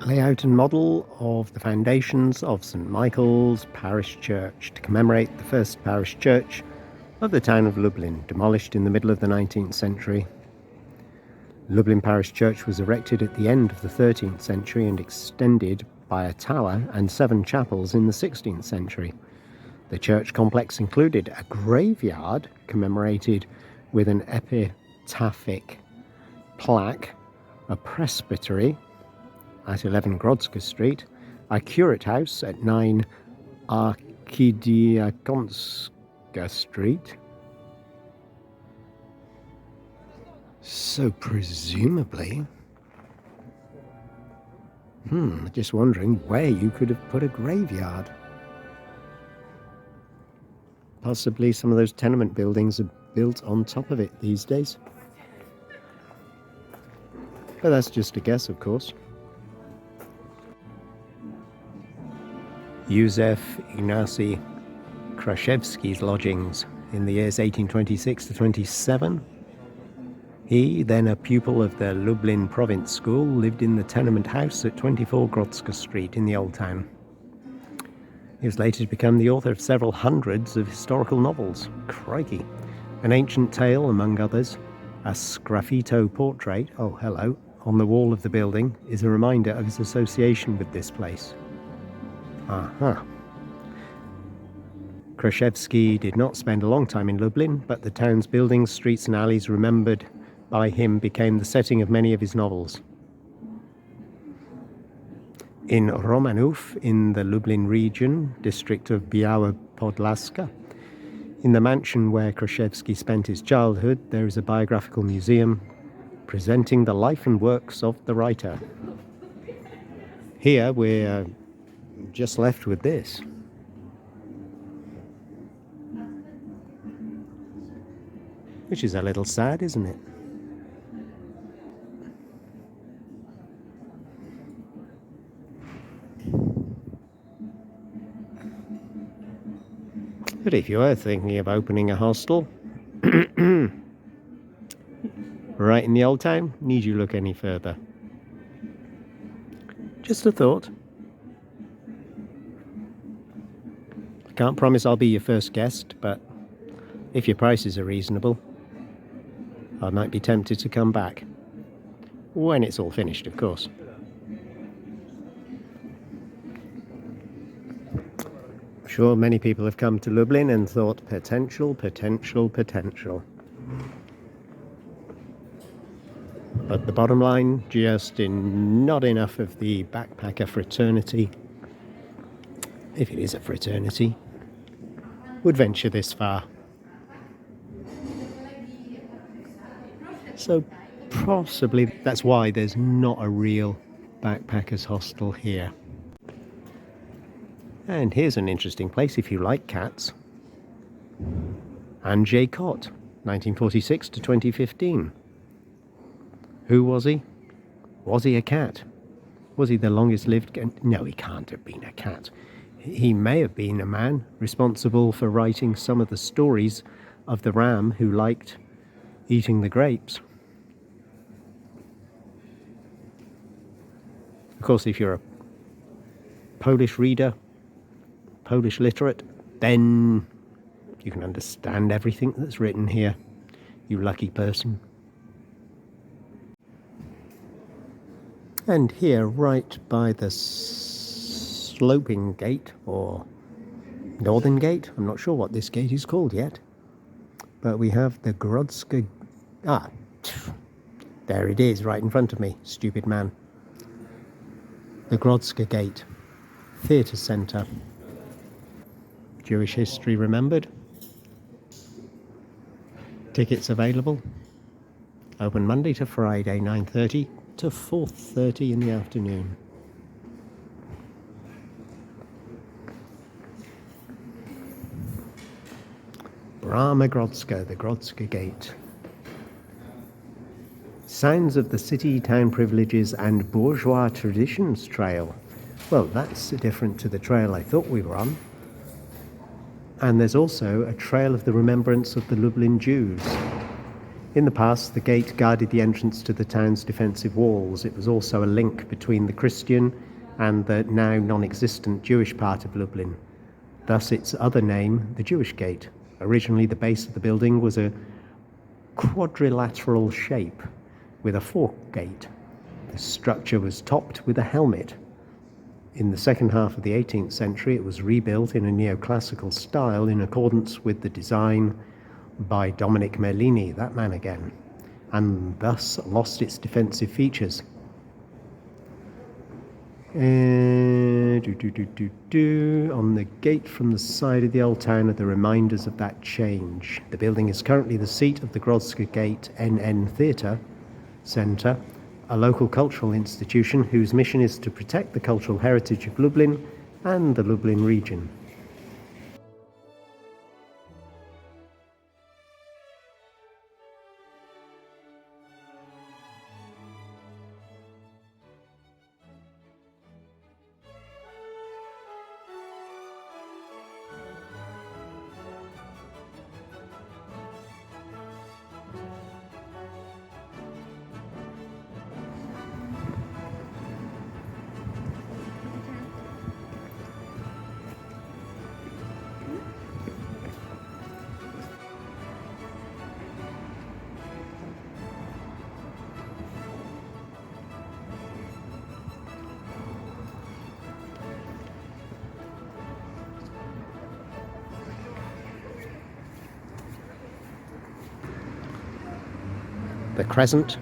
Layout and model of the foundations of St Michael's Parish Church to commemorate the first parish church of the town of Lublin, demolished in the middle of the 19th century. Lublin Parish Church was erected at the end of the 13th century and extended by a tower and 7 chapels in the 16th century. The church complex included a graveyard commemorated with an epitaphic plaque, a presbytery at 11 Grodzka Street, a curate house at 9 Archidiakonska Street. So presumably, just wondering where you could have put a graveyard. Possibly some of those tenement buildings are built on top of it these days. But that's just a guess, of course. Józef Ignacy Kraszewski's lodgings in the years 1826 to 27. He, then a pupil of the Lublin Province School, lived in the tenement house at 24 Grodzka Street in the Old Town. He was later to become the author of several hundreds of historical novels. Crikey. An Ancient Tale, among others. A sgraffito portrait, oh hello, on the wall of the building is a reminder of his association with this place. Kraszewski did not spend a long time in Lublin, but the town's buildings, streets and alleys remembered by him became the setting of many of his novels. In Romanów, in the Lublin region, district of Biała Podlaska, in the mansion where Kraszewski spent his childhood, there is a biographical museum presenting the life and works of the writer. Here we're just left with this. Which is a little sad, isn't it? But if you are thinking of opening a hostel right in the Old Town, need you look any further? Just a thought. I can't promise I'll be your first guest, but if your prices are reasonable, I might be tempted to come back. When it's all finished, of course. I'm sure many people have come to Lublin and thought, potential. But the bottom line, just not enough of the backpacker fraternity, if it is a fraternity, would venture this far. So possibly that's why there's not a real backpackers hostel here. And here's an interesting place if you like cats. Andrzej Kot, 1946 to 2015. Who was he? Was he a cat? Was he the longest lived cat? No, he can't have been a cat. He may have been a man responsible for writing some of the stories of the ram who liked eating the grapes. Of course, if you're a Polish reader, Polish literate, then you can understand everything that's written here, you lucky person. And here, right by the sloping gate, or northern gate, I'm not sure what this gate is called yet, but we have the Grodzka... there it is, right in front of me, stupid man. The Grodzka Gate, theatre centre. Jewish history remembered. Tickets available. Open Monday to Friday, 9:30 to 4:30 in the afternoon. Brama Grodzka, the Grodzka Gate. Sounds of the City, Town Privileges and Bourgeois Traditions Trail. Well, that's different to the trail I thought we were on. And there's also a trail of the remembrance of the Lublin Jews. In the past, the gate guarded the entrance to the town's defensive walls. It was also a link between the Christian and the now non-existent Jewish part of Lublin. Thus its other name, the Jewish Gate. Originally, the base of the building was a quadrilateral shape with a fork gate. The structure was topped with a helmet. In the second half of the 18th century, it was rebuilt in a neoclassical style in accordance with the design by Dominic Merlini, that man again, and thus lost its defensive features. On the gate from the side of the old town are the reminders of that change. The building is currently the seat of the Grodzka Gate NN Theatre Centre, a local cultural institution whose mission is to protect the cultural heritage of Lublin and the Lublin region. The crescent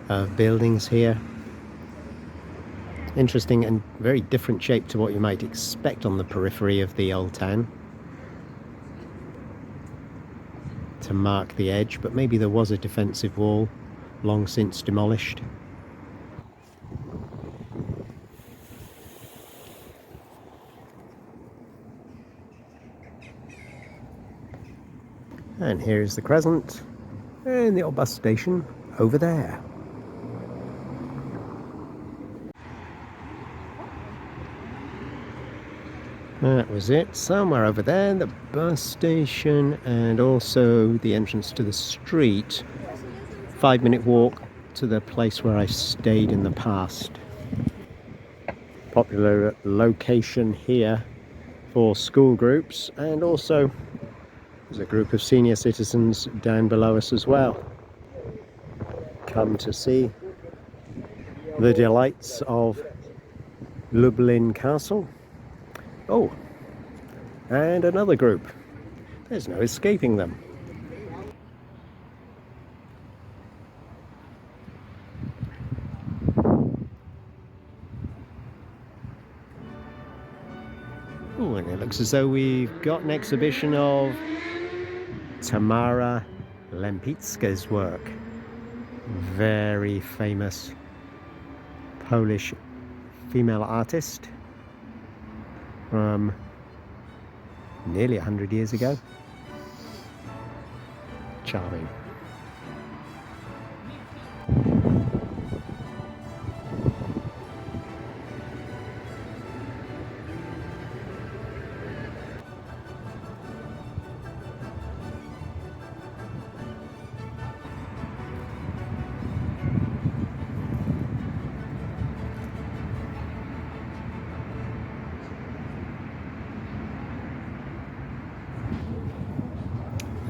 of buildings here. Interesting and very different shape to what you might expect on the periphery of the old town, to mark the edge, but maybe there was a defensive wall long since demolished. And here is the crescent. And the old bus station over there. That was it. Somewhere over there, the bus station and also the entrance to the street. 5-minute walk to the place where I stayed in the past. Popular location here for school groups, and also there's a group of senior citizens down below us as well. Come to see the delights of Lublin Castle. Oh, and another group. There's no escaping them. Oh, and it looks as though we've got an exhibition of Tamara Lempicka's work. Very famous Polish female artist from nearly 100 years ago. Charming.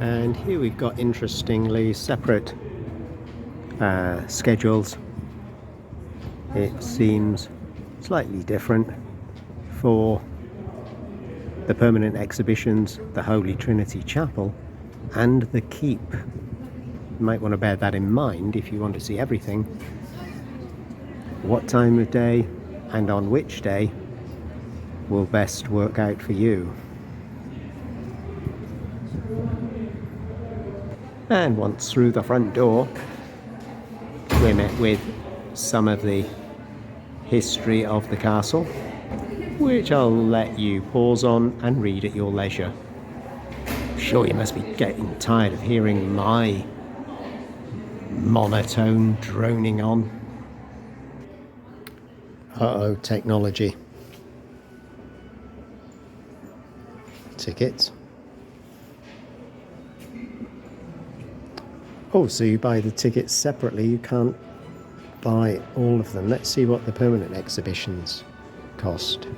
And here we've got, interestingly, separate schedules. It seems slightly different for the permanent exhibitions, the Holy Trinity Chapel and the Keep. You might want to bear that in mind if you want to see everything. What time of day and on which day will best work out for you. And once through the front door, we're met with some of the history of the castle, which I'll let you pause on and read at your leisure. I'm sure you must be getting tired of hearing my monotone droning on. Uh-oh, technology. Tickets. Oh, so you buy the tickets separately, you can't buy all of them. Let's see what the permanent exhibitions cost.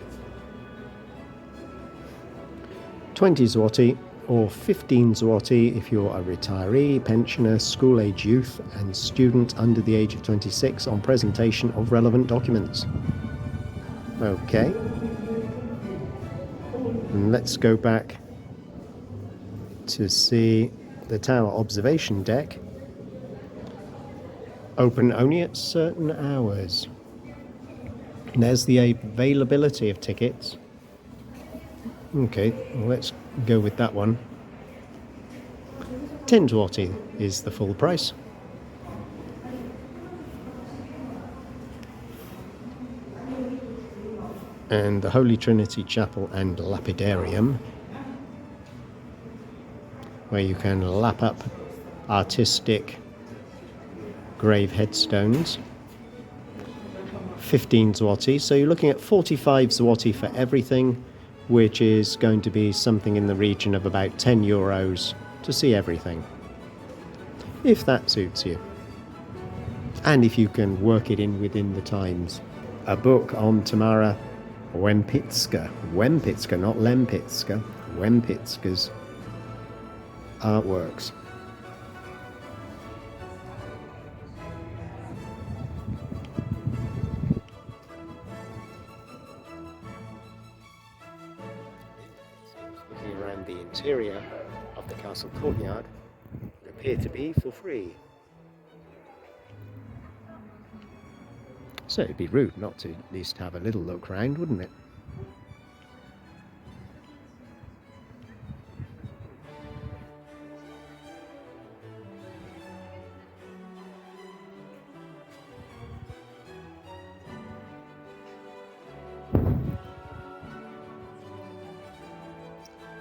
20 zloty or 15 zloty if you're a retiree, pensioner, school-age youth and student under the age of 26 on presentation of relevant documents. Okay. And let's go back to see the tower observation deck. Open only at certain hours. And there's the availability of tickets. Okay, well, let's go with that one. 10 zloty is the full price. And the Holy Trinity Chapel and Lapidarium, where you can lap up artistic grave headstones. 15 zloty, so you're looking at 45 zloty for everything, which is going to be something in the region of about 10 euros to see everything, if that suits you. And if you can work it in within the times. A book on Tamara Wempicka, not Lempicka, Wempicka's artworks. Looking around the interior of the castle courtyard, would appear to be for free. So it'd be rude not to at least have a little look round, wouldn't it?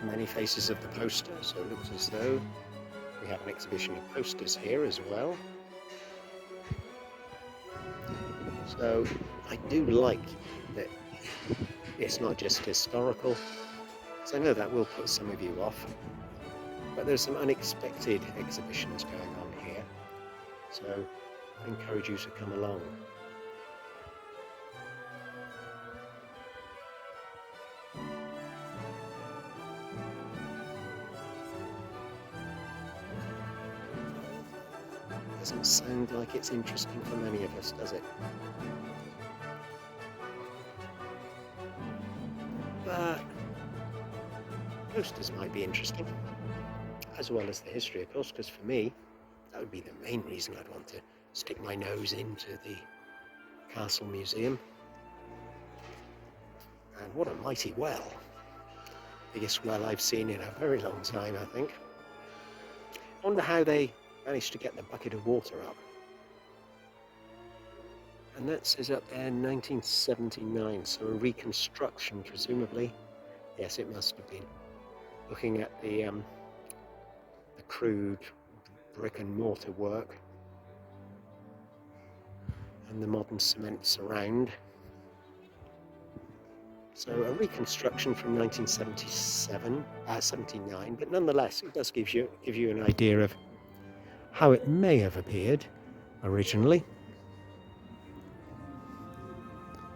Many faces of the poster, so it looks as though we have an exhibition of posters here as well. So I do like that it's not just historical, because I know that will put some of you off, but there's some unexpected exhibitions going on here, so I encourage you to come along. Doesn't sound like it's interesting for many of us, does it? But posters might be interesting, as well as the history, of course, because for me, that would be the main reason I'd want to stick my nose into the Castle Museum. And what a mighty well. Biggest well I've seen in a very long time, I think. I wonder how they managed to get the bucket of water up. And that says up there 1979, so a reconstruction presumably. Yes, it must have been. Looking at the crude brick and mortar work and the modern cement surround. So a reconstruction from 79, but nonetheless it does give you an idea of how it may have appeared originally.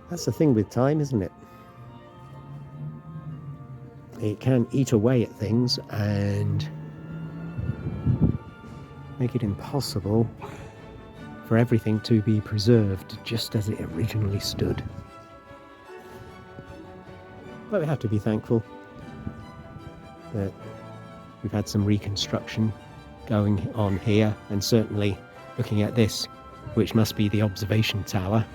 That's the thing with time, isn't it? It can eat away at things and make it impossible for everything to be preserved just as it originally stood. But we have to be thankful that we've had some reconstruction going on here, and certainly looking at this, which must be the observation tower,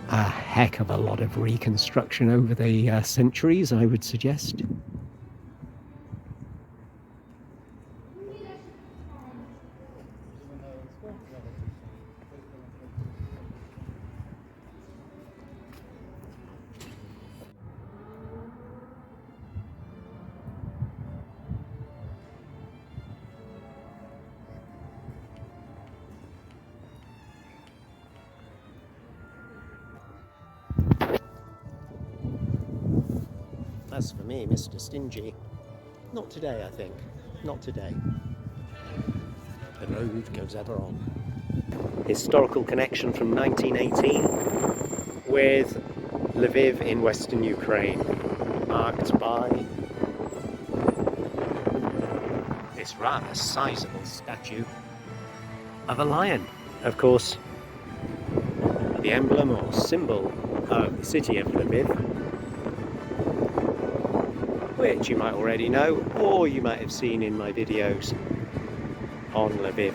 a heck of a lot of reconstruction over the centuries, I would suggest. As for me, Mr. Stingy, not today, I think. Not today. the road goes ever on. Historical connection from 1918 with Lviv in western Ukraine, marked by this rather sizable statue of a lion. Of course, the emblem or symbol of the city of Lviv, which you might already know, or you might have seen in my videos on Lviv.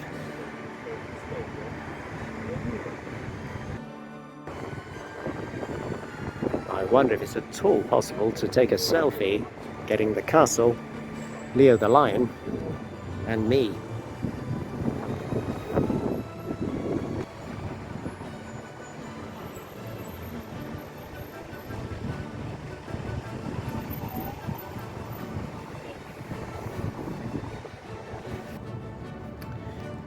I wonder if it's at all possible to take a selfie getting the castle, Leo the lion, and me.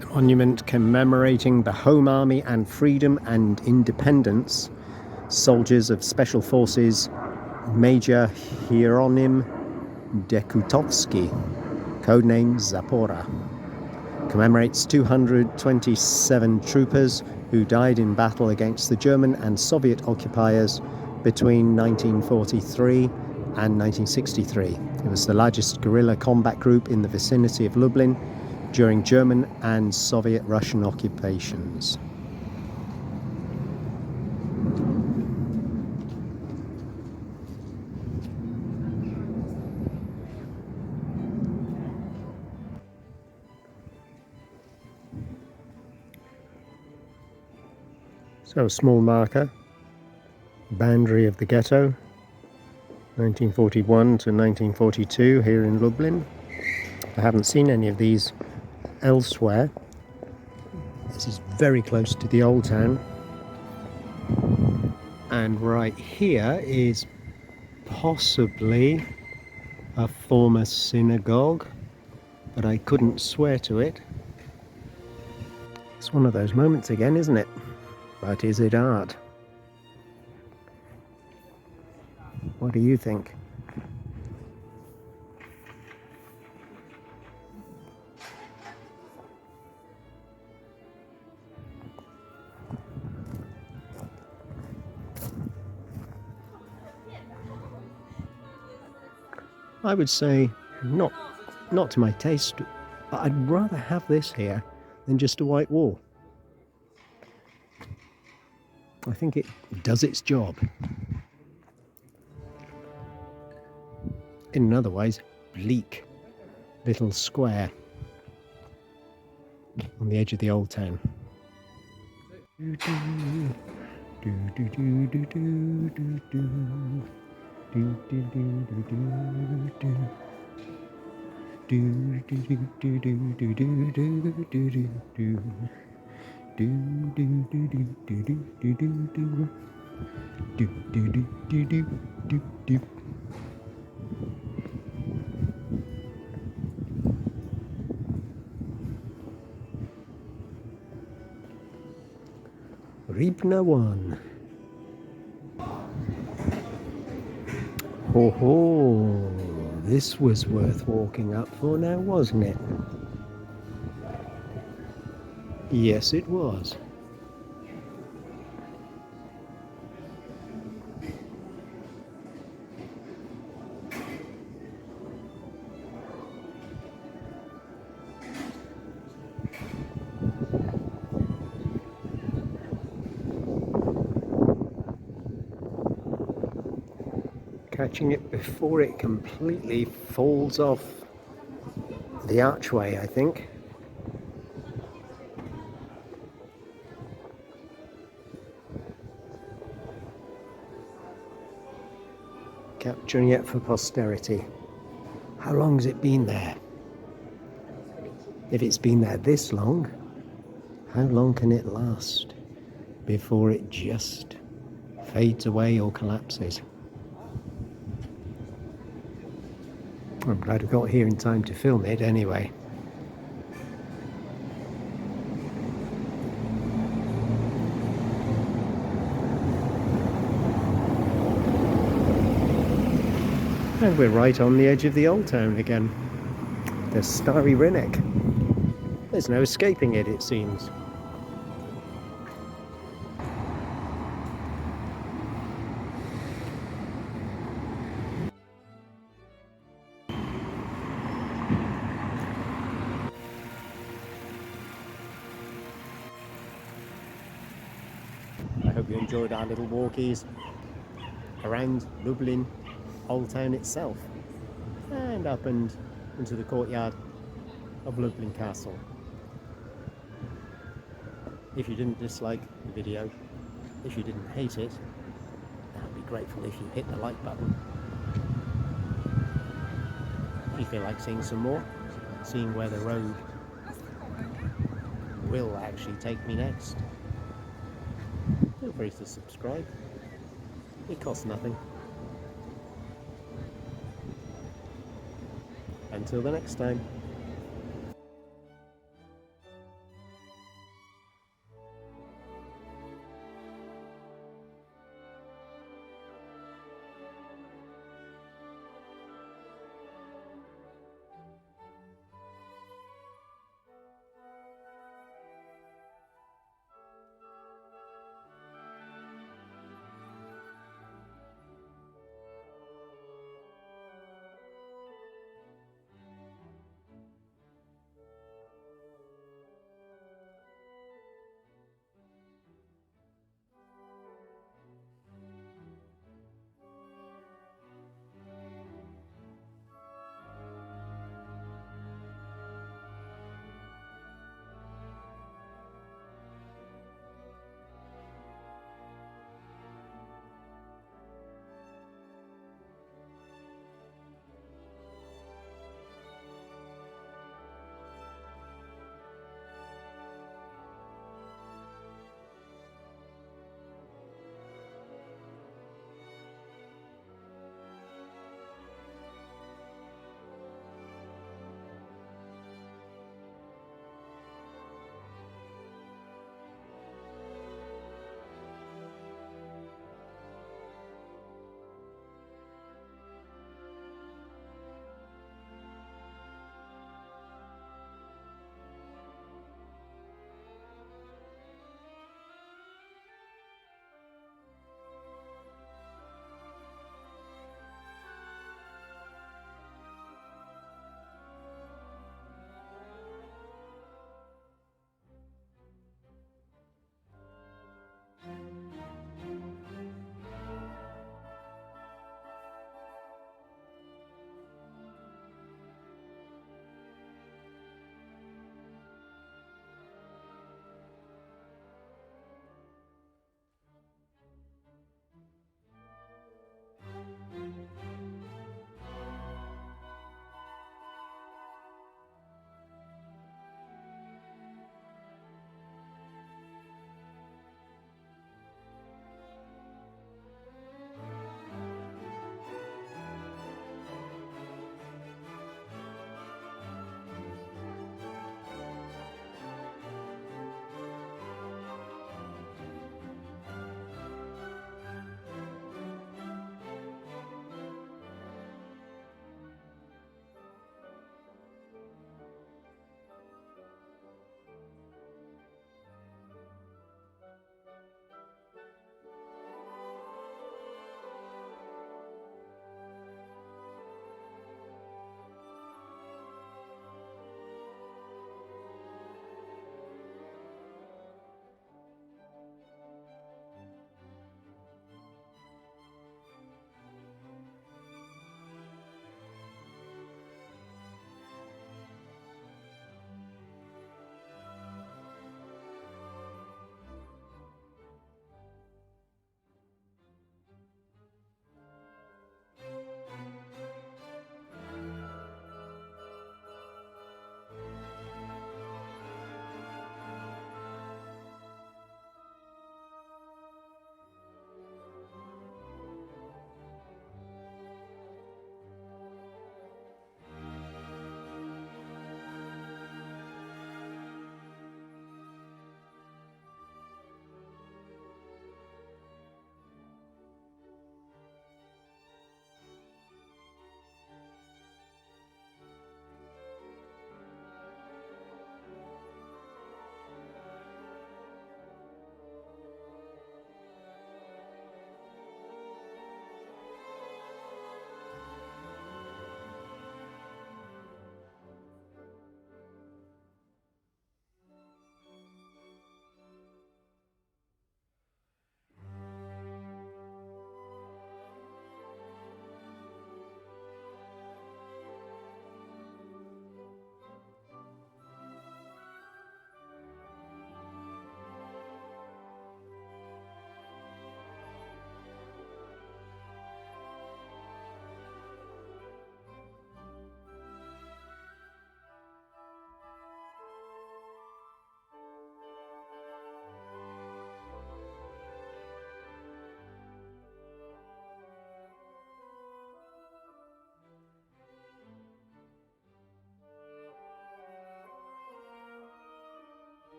The monument commemorating the Home Army and Freedom and Independence soldiers of Special Forces Major Hieronym Dekutovsky, codename Zapora, commemorates 227 troopers who died in battle against the German and Soviet occupiers between 1943 and 1963. It was the largest guerrilla combat group in the vicinity of Lublin during German and Soviet Russian occupations. So a small marker, boundary of the ghetto, 1941 to 1942 here in Lublin. I haven't seen any of these elsewhere. This is very close to the old town. And right here is possibly a former synagogue, but I couldn't swear to it. It's one of those moments again, isn't it? But is it art? What do you think? I would say not to my taste, but I'd rather have this here than just a white wall. I think it does its job in an otherwise bleak little square on the edge of the old town. Ribna 1. Ho ho! This was worth walking up for now, wasn't it? Yes, it was. Catching it before it completely falls off the archway, I think. Capturing it for posterity. How long has it been there? If it's been there this long, how long can it last before it just fades away or collapses? I'm glad we got here in time to film it anyway. And we're right on the edge of the old town again. The Starry Rinnick. There's no escaping it, it seems. I hope you enjoyed our little walkies around Lublin Old Town itself and up and into the courtyard of Lublin Castle. If you didn't dislike the video, if you didn't hate it, I'd be grateful if you hit the like button. If you feel like seeing some more, seeing where the road will actually take me next, feel free to subscribe. It costs nothing. Until the next time.